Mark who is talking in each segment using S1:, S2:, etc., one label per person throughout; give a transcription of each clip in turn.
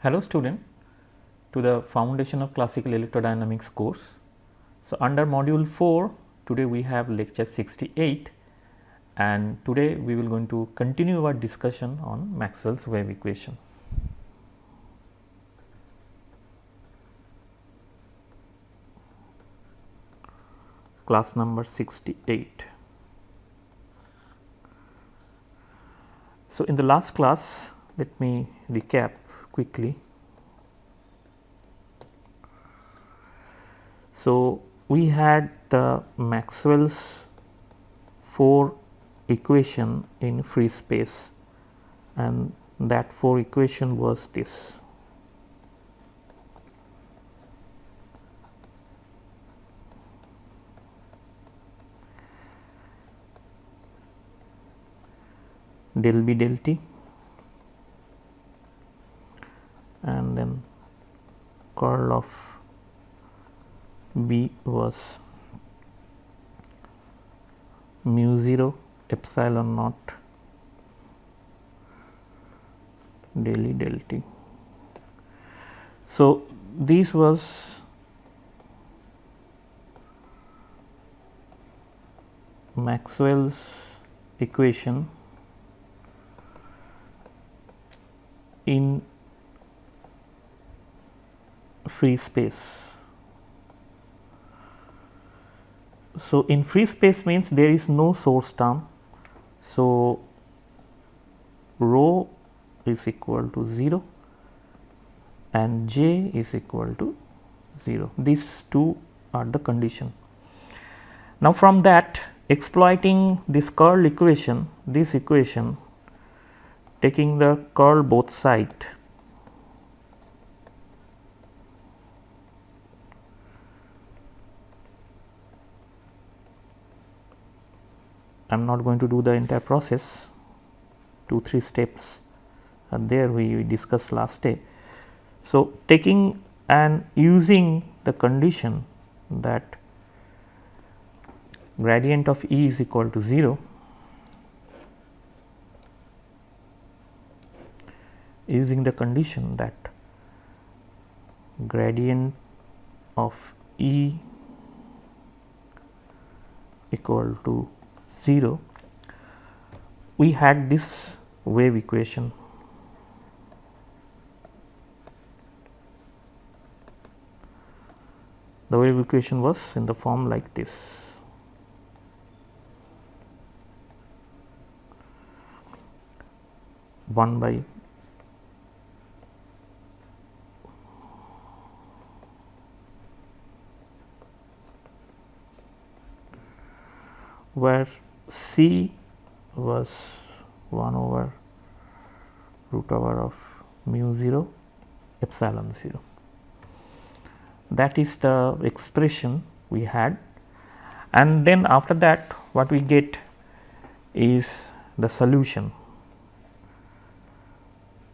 S1: Hello student to the Foundation of Classical Electrodynamics course. So, under module 4 today we have lecture 68 and today we will going to continue our discussion on Maxwell's wave equation. Class number 68. So, in the last class let me recap quickly. So, we had the Maxwell's 4 equation in free space and that 4 equation was this. Del B del T and then curl of B was mu 0 epsilon naught del E del T. So, this was Maxwell's equation in free space. So, in free space means there is no source term. So, rho is equal to 0 and J is equal to 0. These two are the condition. Now, from that exploiting this curl equation, this equation taking the curl both side, I am not going to do the entire process, 2-3 steps are there we discussed last day. So, taking and using the condition that gradient of E is equal to 0, using the condition that gradient of E equal to 0, we had this wave equation. The wave equation was in the form like this. One by where C was 1 over root over of mu 0 epsilon 0. That is the expression we had, and then after that what we get is the solution.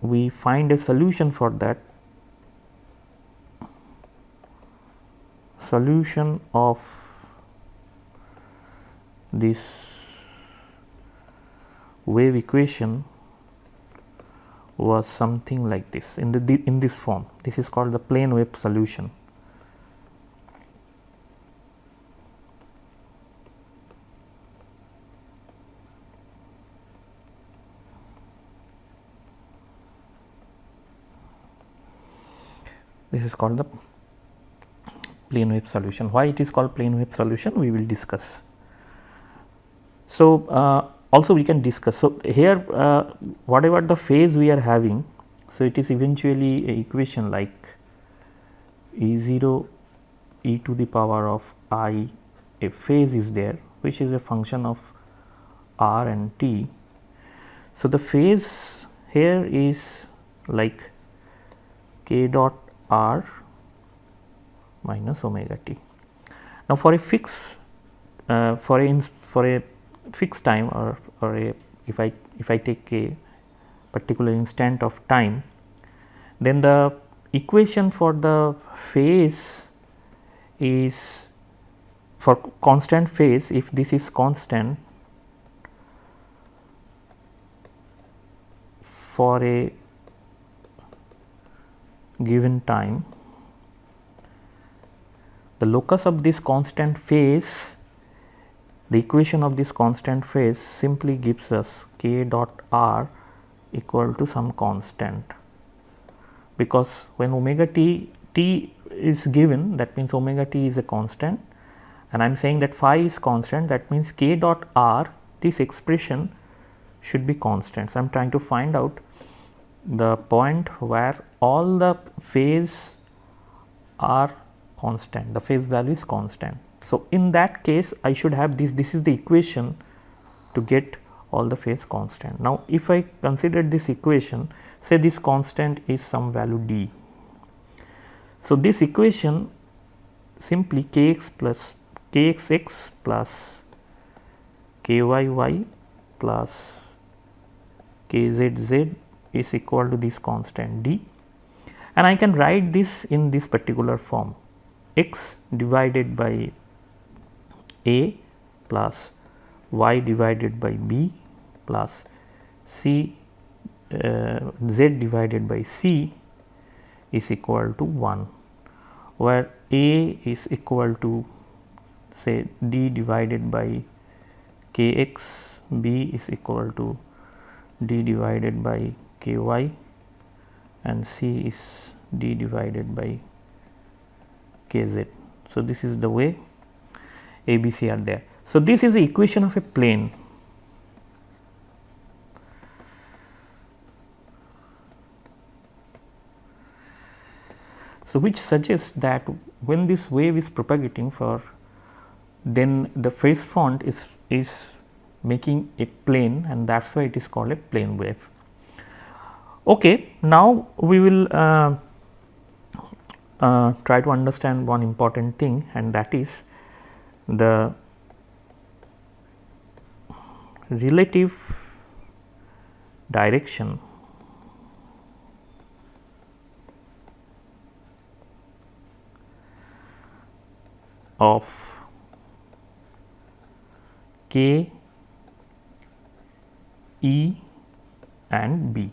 S1: We find a solution for that. Solution of this wave equation was something like this in this form. This is called the plane wave solution. This is called the plane wave solution. Why it is called plane wave solution, we will discuss. So, also we can discuss. So, here whatever the phase we are having, so it is eventually a equation like E 0 e to the power of I, a phase is there which is a function of r and t. So, the phase here is like k dot r minus omega t. Now, for a fixed for a fixed time or a if I take a particular instant of time, then the equation for the phase is for constant phase. If this is constant, for a given time, the locus of this constant phase, the equation of this constant phase simply gives us k dot r equal to some constant, because when omega t is given, that means omega t is a constant, and I am saying that phi is constant, that means k dot r, this expression should be constant. So, I am trying to find out the point where all the phase are constant, the phase value is constant. So, in that case I should have this is the equation to get all the phase constant. Now, if I consider this equation, say this constant is some value d. So, this equation simply kx plus kxx plus kyy plus kzz is equal to this constant d, and I can write this in this particular form: x divided by a plus y divided by b plus z divided by c is equal to 1, where a is equal to say d divided by kx, b is equal to d divided by ky, and c is d divided by kz. So, this is the way a, b, c are there. So, this is the equation of a plane. So, which suggests that when this wave is propagating for, then the phase font is making a plane, and that is why it is called a plane wave. Okay, now we will try to understand one important thing, and that is the relative direction of k, e and b.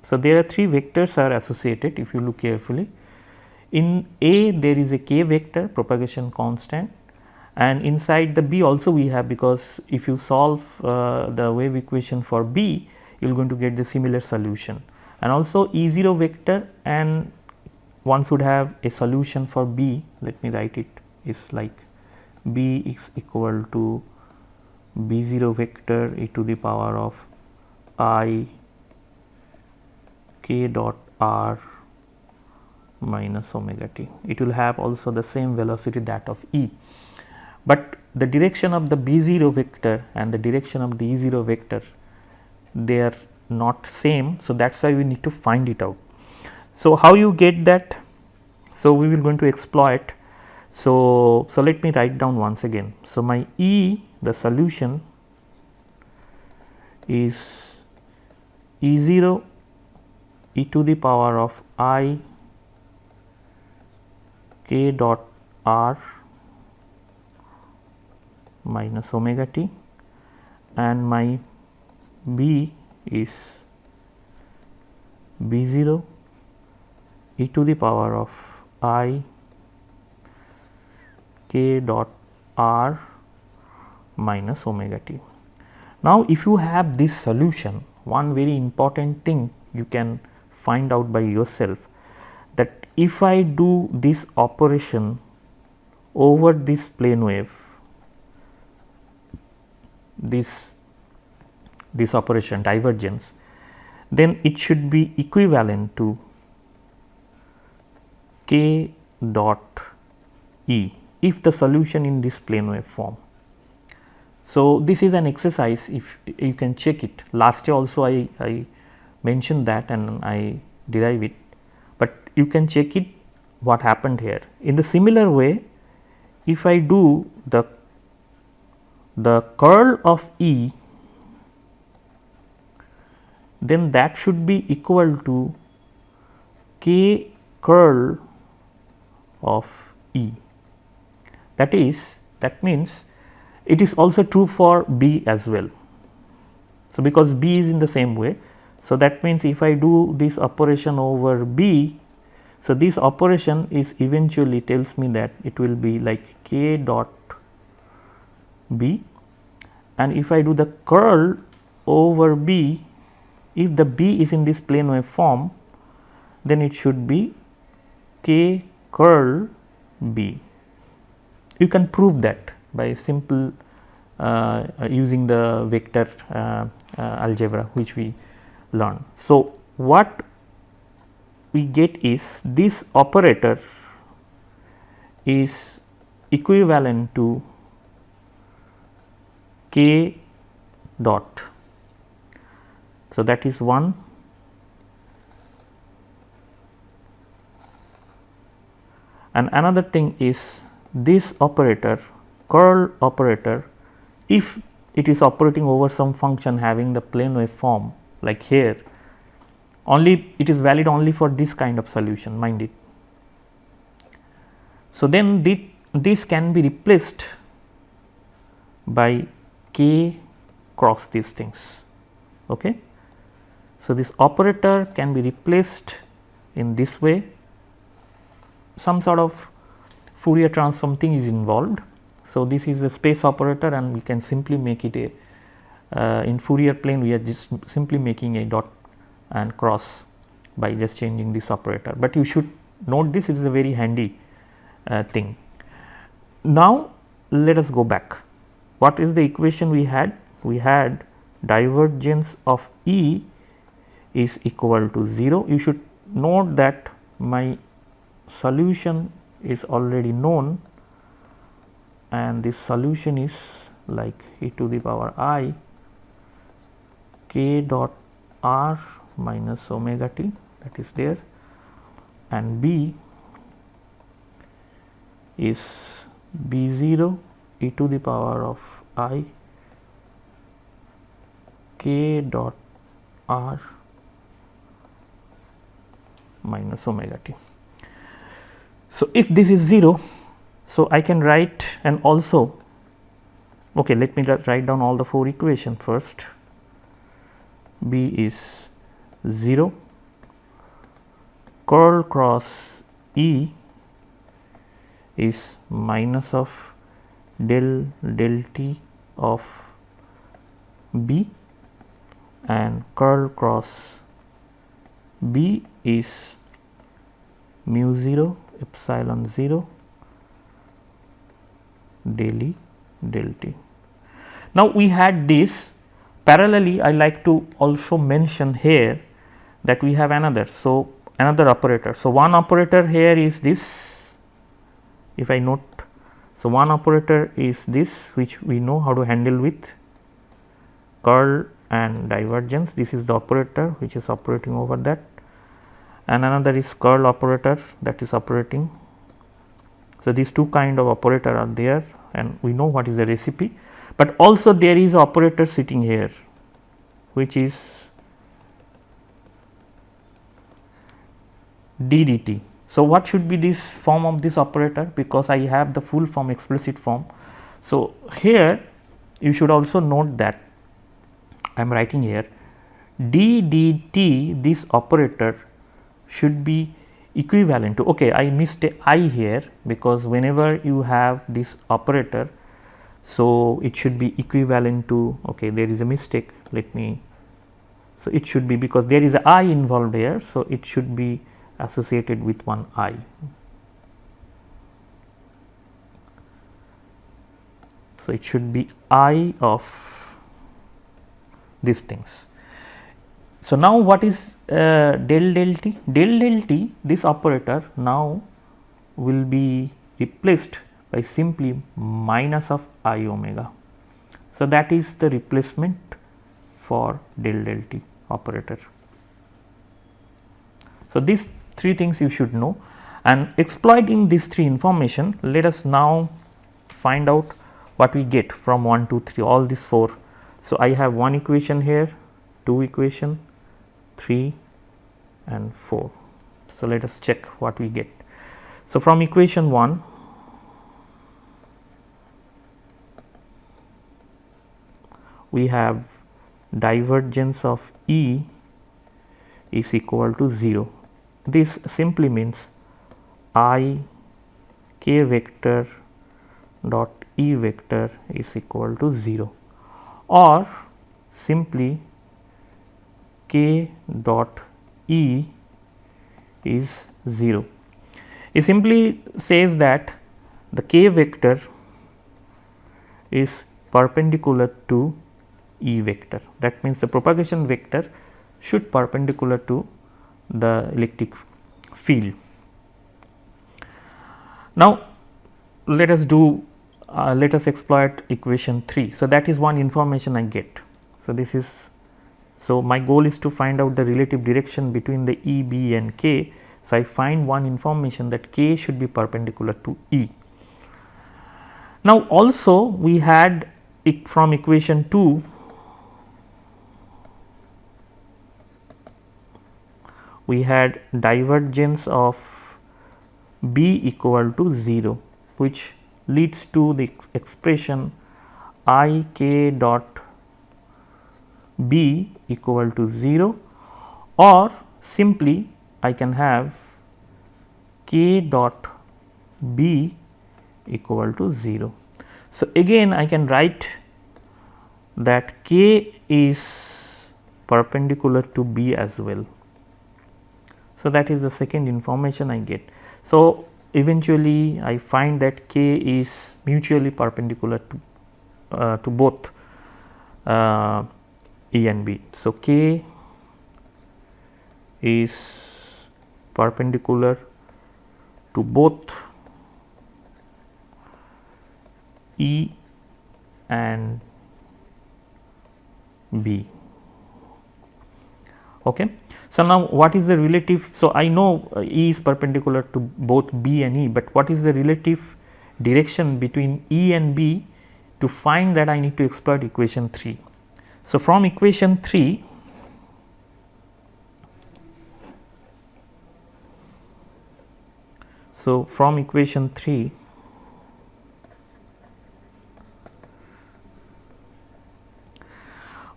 S1: So, there are three vectors are associated if you look carefully. In A there is a k vector, propagation constant, and inside the B also we have, because if you solve the wave equation for B, you are going to get the similar solution, and also E0 vector, and one should have a solution for B. Let me write it, is like B is equal to B0 vector e to the power of I k dot r minus omega t. It will have also the same velocity that of E, but the direction of the B0 vector and the direction of the E0 vector, they are not same. So, that is why we need to find it out. So, how you get that? So, we will going to exploit. So, let me write down once again. So, my E, the solution is E0 e to the power of I k dot r minus omega t, and my B is B0 e to the power of I k dot r minus omega t. Now, if you have this solution, one very important thing you can find out by yourself, that if I do this operation over this plane wave, this operation divergence, then it should be equivalent to k dot E if the solution in this plane wave form. So, this is an exercise, if you can check it. Last year also I mentioned that and I derive it, but you can check it what happened here. In the similar way, if I do the curl of E, then that should be equal to k curl of E. That means it is also true for B as well. So, because B is in the same way, so that means if I do this operation over B, So, this operation is eventually tells me that it will be like k dot b, and if I do the curl over b, if the b is in this plane wave form, then it should be k curl b. You can prove that by simple using the vector algebra which we learned. So, what we get is this operator is equivalent to k dot. So, that is one. And another thing is this operator, curl operator, if it is operating over some function having the plane wave form like here, only it is valid only for this kind of solution, mind it. So, then this can be replaced by k cross these things. Okay. So, this operator can be replaced in this way, some sort of Fourier transform thing is involved. So, this is a space operator and we can simply make it a in Fourier plane we are just simply making a dot and cross by just changing this operator, but you should note this, it is a very handy thing. Now, let us go back. What is the equation we had? We had divergence of E is equal to 0. You should note that my solution is already known, and this solution is like e to the power I k dot r minus omega t, that is there, and B is b 0 e to the power of I k dot r minus omega t. So, if this is 0, so I can write, and also okay, let me write down all the 4 equations first. B is 0, curl cross E is minus of del t of B, and curl cross B is mu 0 epsilon 0 del E del t. Now, we had this parallelly. I like to also mention here that we have another. So, another operator. So, one operator here is this, if I note. So, one operator is this, which we know how to handle with curl and divergence. This is the operator which is operating over that, and another is curl operator that is operating. So, these two kind of operator are there, and we know what is the recipe, but also there is operator sitting here which is d dt. So, what should be this form of this operator, because I have the full form, explicit form. So, here you should also note that I am writing here d dt, this operator should be equivalent to, okay, I missed a I here, because whenever you have this operator, so it should be equivalent to, okay, there is a mistake, let me, so it should be, because there is a I involved here, so it should be associated with one I. So, it should be I of these things. So, now what is del t? Del t, this operator now will be replaced by simply minus of I omega. So, that is the replacement for del t operator. So, these 3 things you should know, and exploiting these 3 information, let us now find out what we get from 1, 2, 3, all these 4. So, I have one equation here, 2 equation, 3 and 4. So, let us check what we get. So, from equation 1, we have divergence of E is equal to 0. this simply means I k vector dot E vector is equal to 0, or simply k dot E is 0. It simply says that the k vector is perpendicular to E vector. That means the propagation vector should perpendicular to the electric field. Now, let us do let us exploit equation 3. So, that is one information I get. So, this is, so my goal is to find out the relative direction between the E, B and K. So, I find one information that K should be perpendicular to E. Now, also we had from equation 2 we had divergence of B equal to 0, which leads to the expression I k dot B equal to 0, or simply I can have k dot B equal to 0. So, again I can write that k is perpendicular to B as well. So, that is the second information I get. So, eventually I find that k is mutually perpendicular to both E and B. So, k is perpendicular to both E and B. Okay. So, now what is the relative? So, I know E is perpendicular to both B and E, but what is the relative direction between E and B? To find that, I need to exploit equation 3. So, from equation 3,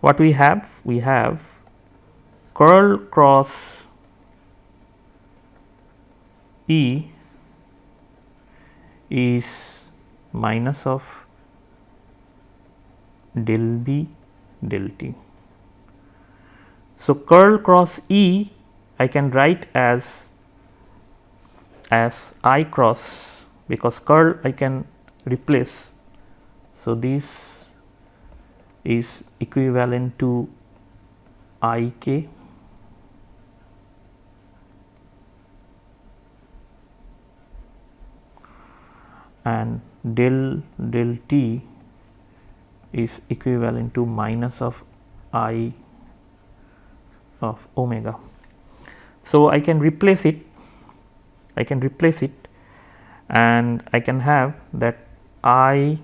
S1: what we have? We have curl cross E is minus of del B del T. So, curl cross E I can write as I cross, because curl I can replace. So, this is equivalent to I k and del T is equivalent to minus of I of omega. So, I can replace it and I can have that I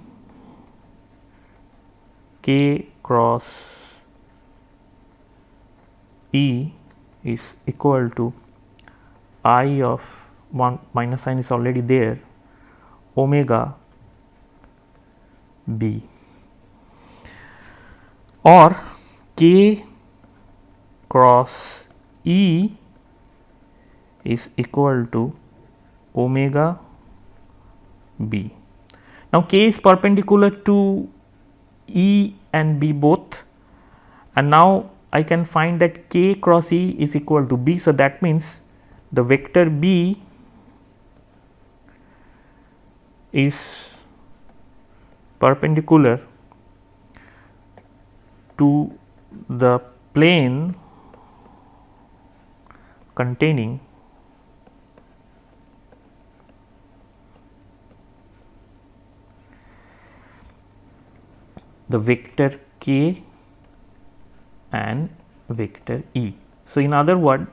S1: k cross E is equal to I of one minus sign is already there, omega B, or k cross E is equal to omega B. Now, k is perpendicular to E and B both, and now I can find that k cross E is equal to B. So, that means the vector B is perpendicular to the plane containing the vector k and vector E. So, in other words,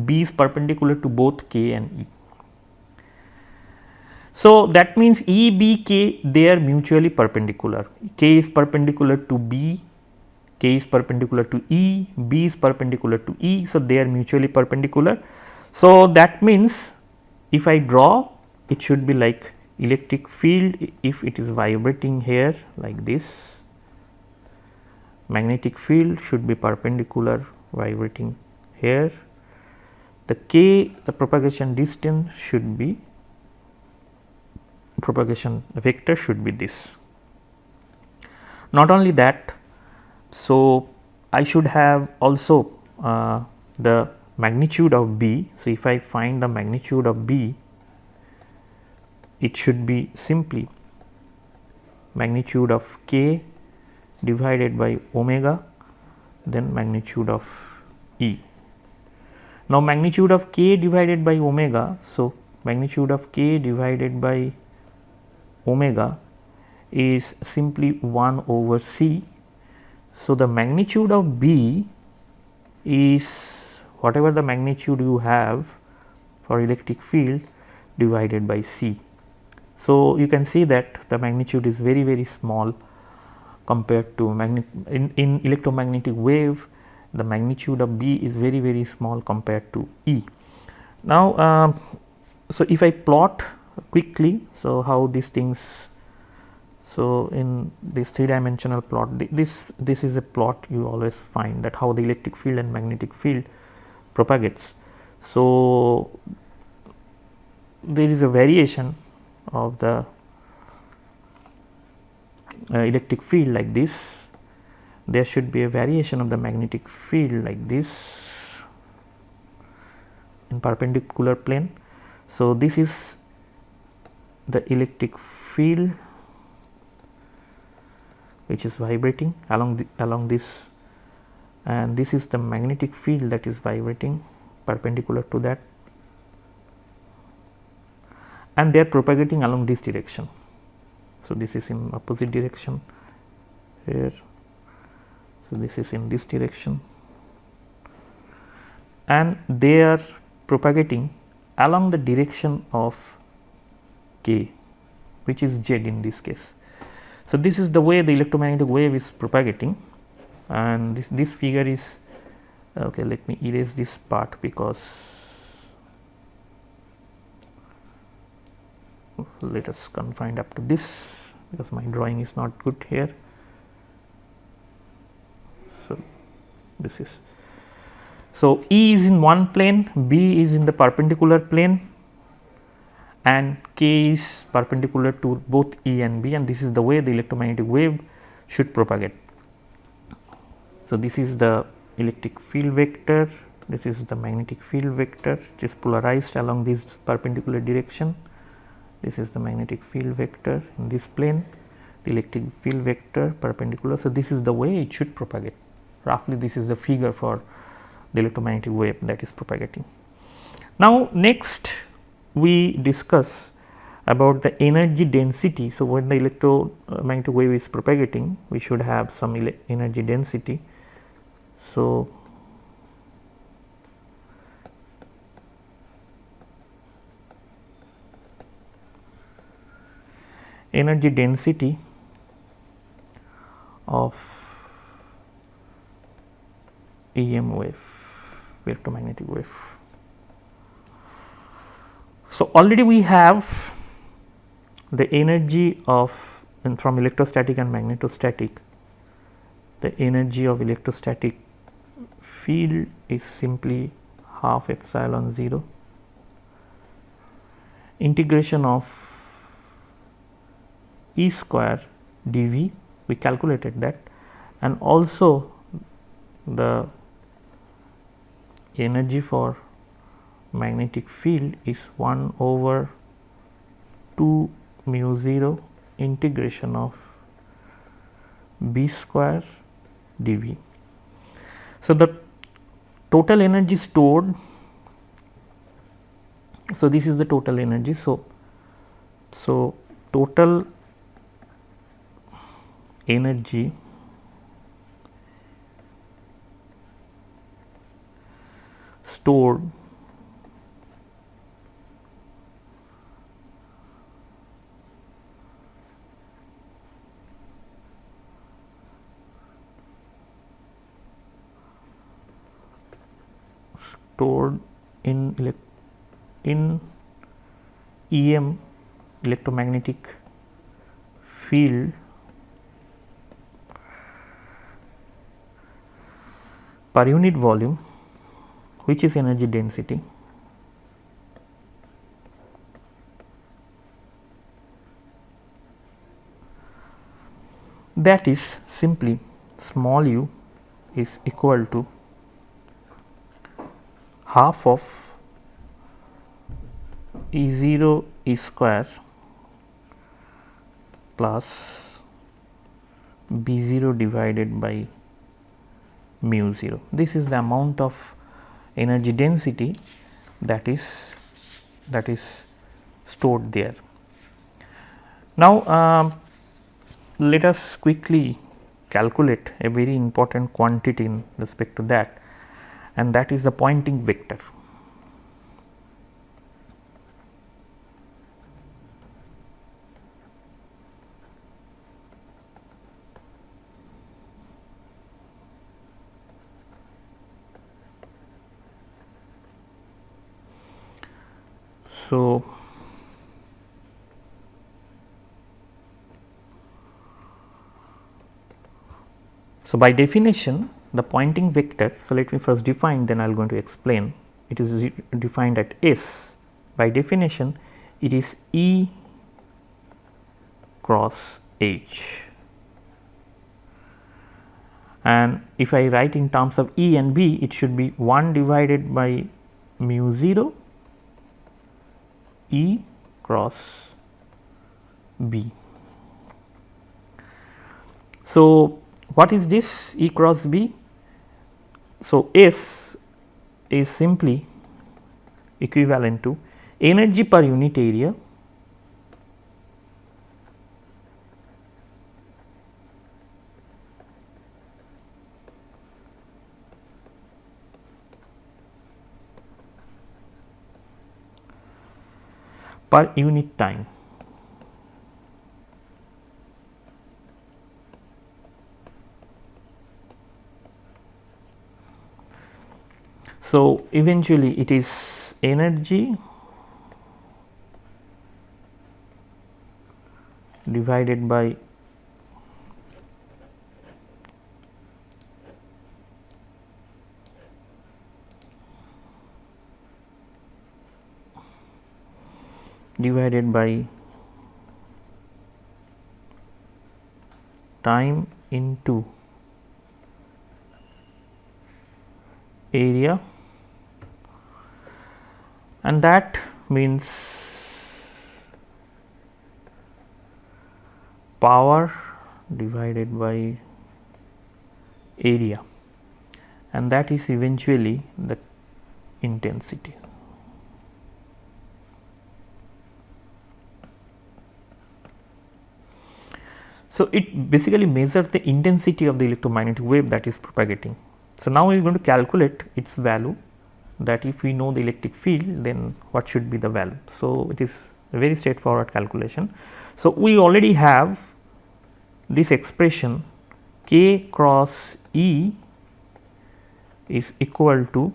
S1: B is perpendicular to both k and E. So, that means E, B, K, they are mutually perpendicular. K is perpendicular to B, K is perpendicular to E, B is perpendicular to E. So, they are mutually perpendicular. So, that means if I draw, it should be like electric field if it is vibrating here like this, magnetic field should be perpendicular vibrating here, the k, the propagation distance should be, propagation vector should be this. Not only that, so I should have also the magnitude of B. So, if I find the magnitude of B, it should be simply magnitude of k divided by omega, then magnitude of E. Now, magnitude of k divided by omega. So, magnitude of k divided by omega is simply 1 over c. So, the magnitude of B is whatever the magnitude you have for electric field divided by c. So, you can see that the magnitude is very, very small compared to in electromagnetic wave, the magnitude of B is very, very small compared to E. Now, so if I plot quickly, so how these things, so in this 3-dimensional plot, this is a plot you always find that how the electric field and magnetic field propagates. So, there is a variation of the electric field like this, there should be a variation of the magnetic field like this in perpendicular plane. So, this is the electric field which is vibrating along this, and this is the magnetic field that is vibrating perpendicular to that, and they are propagating along this direction. So, this is in opposite direction here. So, this is in this direction, and they are propagating along the direction of k, which is z in this case. So, this is the way the electromagnetic wave is propagating, and this figure is okay. Let me erase this part because let us confine up to this, because my drawing is not good here. So, this is, so E is in one plane, B is in the perpendicular plane, and K is perpendicular to both E and B, and this is the way the electromagnetic wave should propagate. So, this is the electric field vector, this is the magnetic field vector, it is polarized along this perpendicular direction. This is the magnetic field vector in this plane, the electric field vector perpendicular. So, this is the way it should propagate. Roughly, this is the figure for the electromagnetic wave that is propagating. Now, next we discuss about the energy density. So, when the electromagnetic wave is propagating, we should have some energy density. So, energy density of EM wave, electromagnetic wave. So, already we have the energy of from electrostatic and magnetostatic. The energy of electrostatic field is simply half epsilon 0 integration of E square dV, we calculated that, and also the energy for magnetic field is 1 over 2 mu 0 integration of B square dV. So, the total energy stored, so this is the total energy. So, total energy stored in EM, electromagnetic field, per unit volume, which is energy density. that is simply small u is equal to half of E0 E square plus B0 divided by mu 0. This is the amount of energy density that is stored there. Now, let us quickly calculate a very important quantity in respect to that, and that is the Poynting vector. So, by definition the Poynting vector, so let me first define, then I will going to explain. It is defined at S. By definition it is E cross H, and if I write in terms of E and B, it should be 1 divided by mu 0 E cross B. So, what is this E cross B? So, S is simply equivalent to energy per unit area per unit time. So, eventually it is energy divided by time into area, and that means power divided by area, and that is eventually the intensity. So, it basically measures the intensity of the electromagnetic wave that is propagating. So, now we are going to calculate its value, that if we know the electric field, then what should be the value. So, it is a very straightforward calculation. So, we already have this expression K cross E is equal to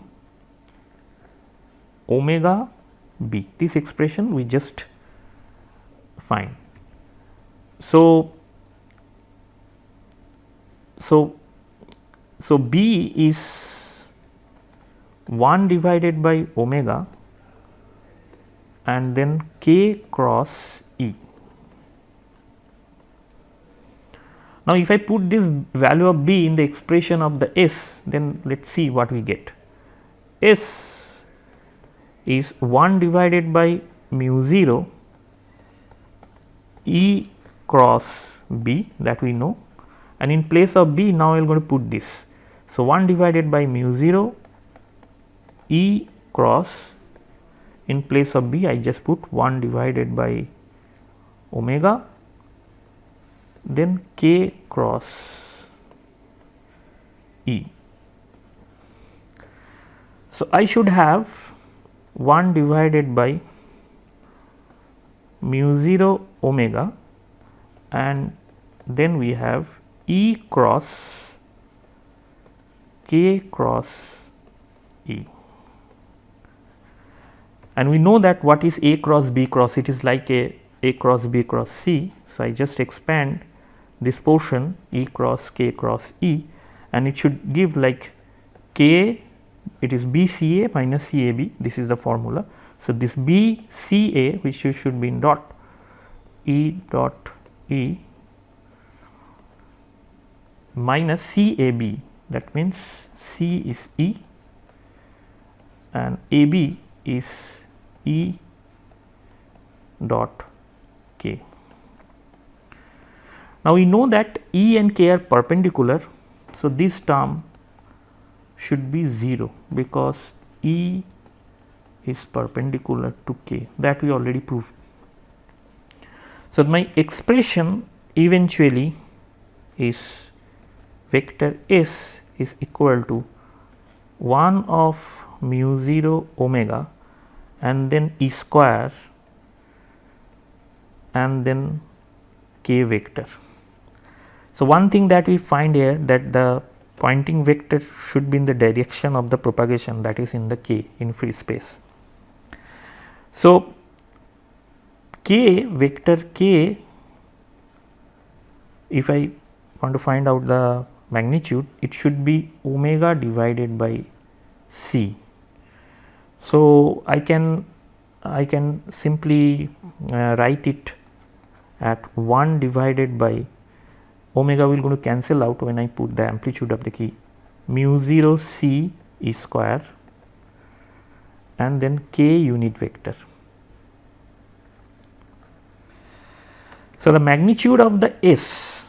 S1: omega B. This expression we just find. So, B is 1 divided by omega and then K cross E. Now, if I put this value of B in the expression of the S, then let us see what we get. S is 1 divided by mu 0 E cross B, that we know, and in place of B now I am going to put this. So, 1 divided by mu 0 E cross, in place of B I just put 1 divided by omega, then K cross E. So, I should have 1 divided by mu 0 omega, and then we have E cross K cross E. And we know that what is A cross B cross, it is like A cross B cross C. So, I just expand this portion E cross K cross E, and it should give like K, it is BCA minus CAB, this is the formula. So, this BCA which should be in dot E minus CAB, that means C is E and AB is E dot K. Now, we know that E and K are perpendicular. So, this term should be 0 because E is perpendicular to K, that we already proved. So, my expression eventually is vector S is equal to 1 of mu 0 omega and then E square and then K vector. So, one thing that we find here, that the Poynting vector should be in the direction of the propagation, that is in the K, in free space. So, K vector K, if I want to find out the magnitude, it should be omega divided by C. So, I can simply write it at 1 divided by omega will going to cancel out when I put the amplitude of the key, mu 0 C E square and then K unit vector. So, the magnitude of the S,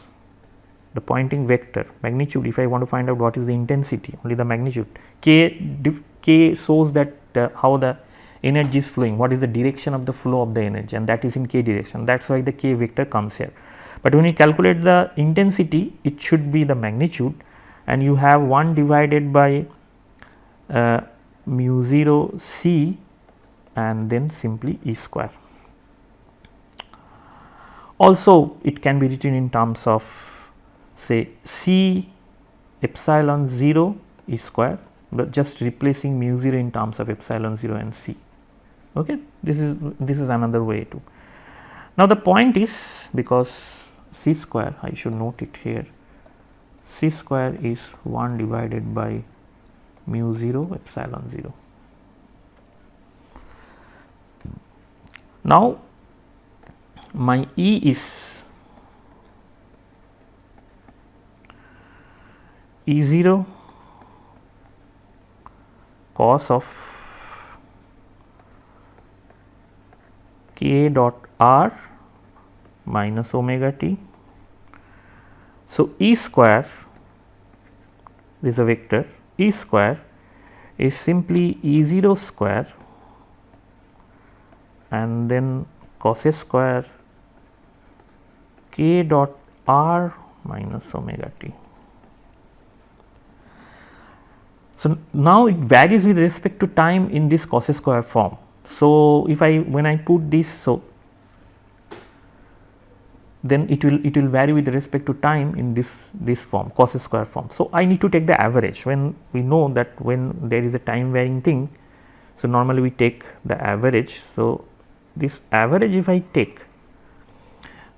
S1: the Poynting vector magnitude, if I want to find out what is the intensity, only the magnitude, K shows that how the energy is flowing, what is the direction of the flow of the energy, and that is in K direction, that is why the K vector comes here. But when you calculate the intensity, it should be the magnitude, and you have 1 divided by mu 0 C and then simply E square. Also, it can be written in terms of say C epsilon 0 E square, but just replacing mu 0 in terms of epsilon 0 and C. Okay, this is another way to. Now, the point is, because C square, I should note it here, C square is 1 divided by mu 0 epsilon 0. Now, my E is E0 cos of K dot R minus omega t. So, E square, this is a vector, E square is simply E0 square and then cos A square K dot R minus omega t. So, now it varies with respect to time in this cos A square form. So, if I when I put this, so then it will vary with respect to time in this form, cos A square form. So, I need to take the average, when we know that when there is a time varying thing. So, normally we take the average. So, this average if I take,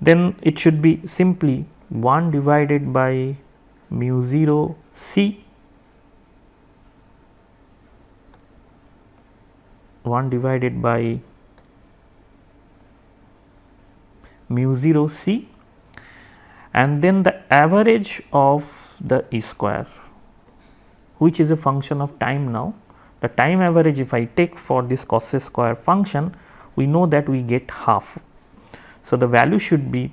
S1: then it should be simply 1 divided by mu 0 C 1 divided by mu 0 C and then the average of the E square, which is a function of time now. The time average if I take for this cos A square function, we know that we get half. So, the value should be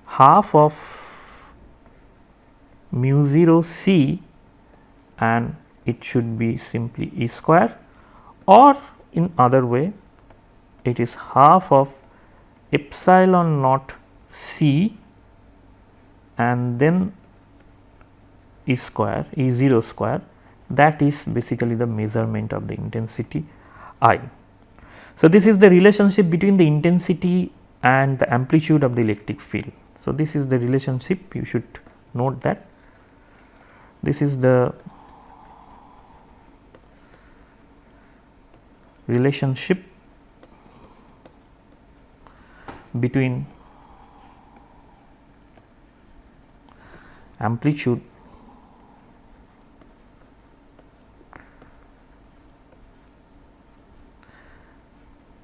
S1: half of mu 0 C and it should be simply E square, or in other way it is half of epsilon naught C and then E square, E0 square, that is basically the measurement of the intensity I. So, this is the relationship between the intensity and the amplitude of the electric field. So, this is the relationship, you should note that this is the relationship between amplitude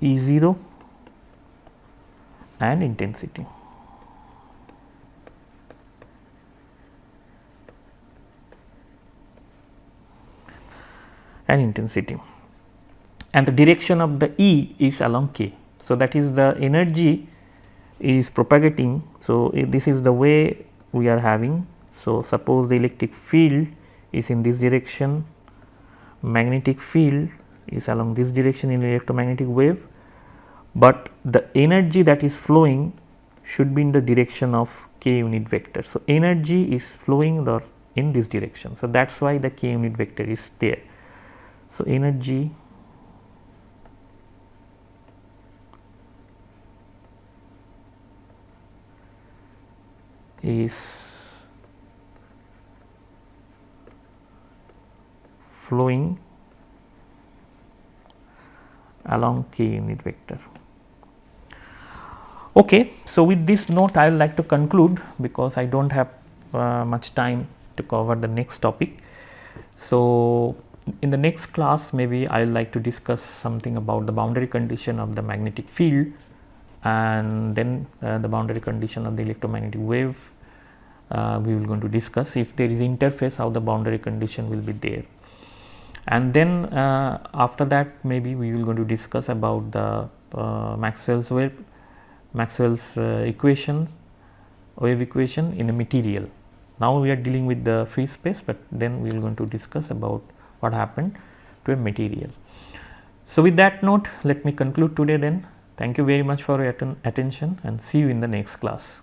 S1: E0 and intensity. and intensity, and the direction of the E is along k. So, that is the energy is propagating. So, this is the way we are having. So, suppose the electric field is in this direction, magnetic field is along this direction in electromagnetic wave, but the energy that is flowing should be in the direction of k unit vector. So, energy is flowing in this direction. So, that is why the k unit vector is there. So, energy is flowing along k unit vector. Okay. So, with this note I would like to conclude, because I do not have much time to cover the next topic. So, in the next class maybe I would like to discuss something about the boundary condition of the magnetic field, and then the boundary condition of the electromagnetic wave. We will going to discuss if there is interface, how the boundary condition will be there, and then after that maybe we will going to discuss about the Maxwell's wave equation, wave equation in a material. Now we are dealing with the free space, but then we are going to discuss about what happened to a material. So, with that note, let me conclude today then. Thank you very much for your attention, and see you in the next class.